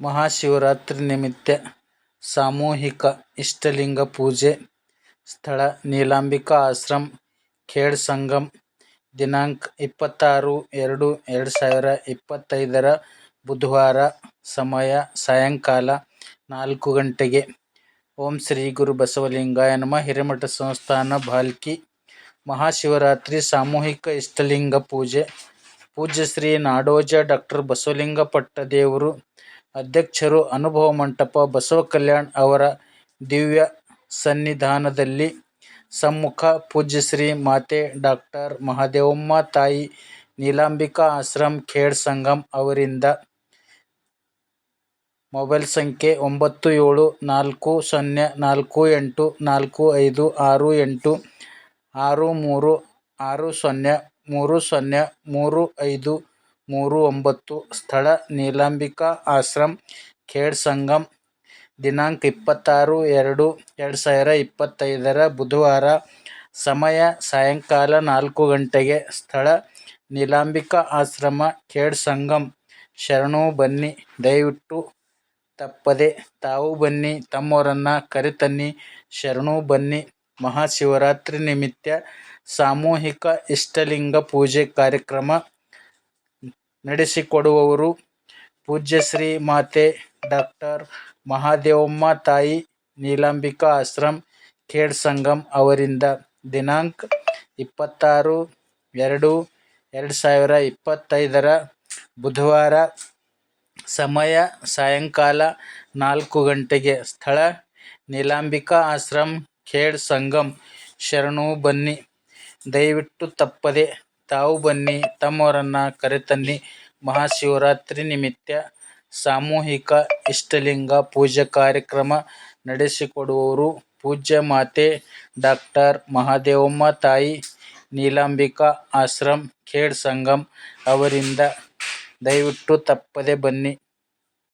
ಮಹಾಶಿವರಾತ್ರಿ ನಿಮಿತ್ತ ಸಾಮೂಹಿಕ ಇಷ್ಟಲಿಂಗ ಪೂಜೆ. ಸ್ಥಳ ನೀಲಾಂಬಿಕಾ ಆಶ್ರಮ, ಖೇಡ್ ಸಂಗಮ್. ದಿನಾಂಕ 26/2/2025 ಬುಧವಾರ. ಸಮಯ ಸಾಯಂಕಾಲ 4 ಗಂಟೆಗೆ. ಓಂ ಶ್ರೀ ಗುರು ಬಸವಲಿಂಗಾಯ ನಮಃ. ಹಿರೇಮಠ ಸಂಸ್ಥಾನ ಭಾಲ್ಕಿ. ಮಹಾಶಿವರಾತ್ರಿ ಸಾಮೂಹಿಕ ಇಷ್ಟಲಿಂಗ ಪೂಜೆ. ಪೂಜ್ಯ ಶ್ರೀ ನಾಡೋಜ ಡಾ ಬಸವಲಿಂಗ ಪಟ್ಟದೇವರು ಅಧ್ಯಕ್ಷರು. ಅನುಭವ ಮಂಟಪ, ಬಸವ ಕಲ್ಯಾಣ ಅವರ ದಿವ್ಯ ಸನ್ನಿಧಾನದಲ್ಲಿ ಸಮ್ಮುಖ ಪೂಜ್ಯ ಶ್ರೀ ಮಾತೆ ಡಾ ಮಹಾದೇವಮ್ಮ ತಾಯಿ ನೀಲಾಂಬಿಕಾ ಆಶ್ರಮ, ಖೇಡ್ ಸಂಗಮ್ ಅವರಿಂದ. ಮೊಬೈಲ್ ಸಂಖ್ಯೆ 9748456360303539. ಸ್ಥಳ ನೀಲಾಂಬಿಕಾ ಆಶ್ರಮ, ಖೇಡ್ ಸಂಗಮ್. ದಿನಾಂಕ 26/2/2025 ಬುಧವಾರ. ಸಮಯ ಸಾಯಂಕಾಲ 4 ಗಂಟೆಗೆ. ಸ್ಥಳ ನೀಲಾಂಬಿಕಾ ಆಶ್ರಮ, ಖೇಡ್ ಸಂಗಮ್. ಶರಣು ಬನ್ನಿ, ದಯವಿಟ್ಟು ತಪ್ಪದೆ ತಾವು ಬನ್ನಿ, ತಮ್ಮವರನ್ನ ಕರೆತನ್ನಿ. ಶರಣು ಬನ್ನಿ. ಮಹಾಶಿವರಾತ್ರಿ ನಿಮಿತ್ತ ಸಾಮೂಹಿಕ ಇಷ್ಟಲಿಂಗ ಪೂಜೆ ಕಾರ್ಯಕ್ರಮ ನಡೆಸಿಕೊಡುವವರು ಪೂಜ್ಯ ಶ್ರೀ ಮಾತೆ ಡಾ ಮಹಾದೇವಮ್ಮ ತಾಯಿ ನೀಲಾಂಬಿಕಾ ಆಶ್ರಮ, ಖೇಡ್ ಸಂಗಮ್ ಅವರಿಂದ. ದಿನಾಂಕ 26/2/2025 ಬುಧವಾರ. ಸಮಯ ಸಾಯಂಕಾಲ 4 ಗಂಟೆಗೆ. ಸ್ಥಳ ನೀಲಾಂಬಿಕಾ ಆಶ್ರಮ, ಖೇಡ್ ಸಂಗಮ್. ಶರಣು ಬನ್ನಿ, ದಯವಿಟ್ಟು ತಪ್ಪದೆ ತಾವು ಬನ್ನಿ, ತಮ್ಮವರನ್ನ ಕರೆತನ್ನಿ. ಮಹಾಶಿವರಾತ್ರಿ ನಿಮಿತ್ತ ಸಾಮೂಹಿಕ ಇಷ್ಟಲಿಂಗ ಪೂಜೆ ಕಾರ್ಯಕ್ರಮ ನಡೆಸಿಕೊಡುವವರು ಪೂಜ್ಯ ಮಾತೆ ಡಾ ಮಹಾದೇವಮ್ಮ ತಾಯಿ ನೀಲಾಂಬಿಕಾ ಆಶ್ರಮ, ಖೇಡ್ ಸಂಗಮ್ ಅವರಿಂದ. ದಯವಿಟ್ಟು ತಪ್ಪದೆ ಬನ್ನಿ.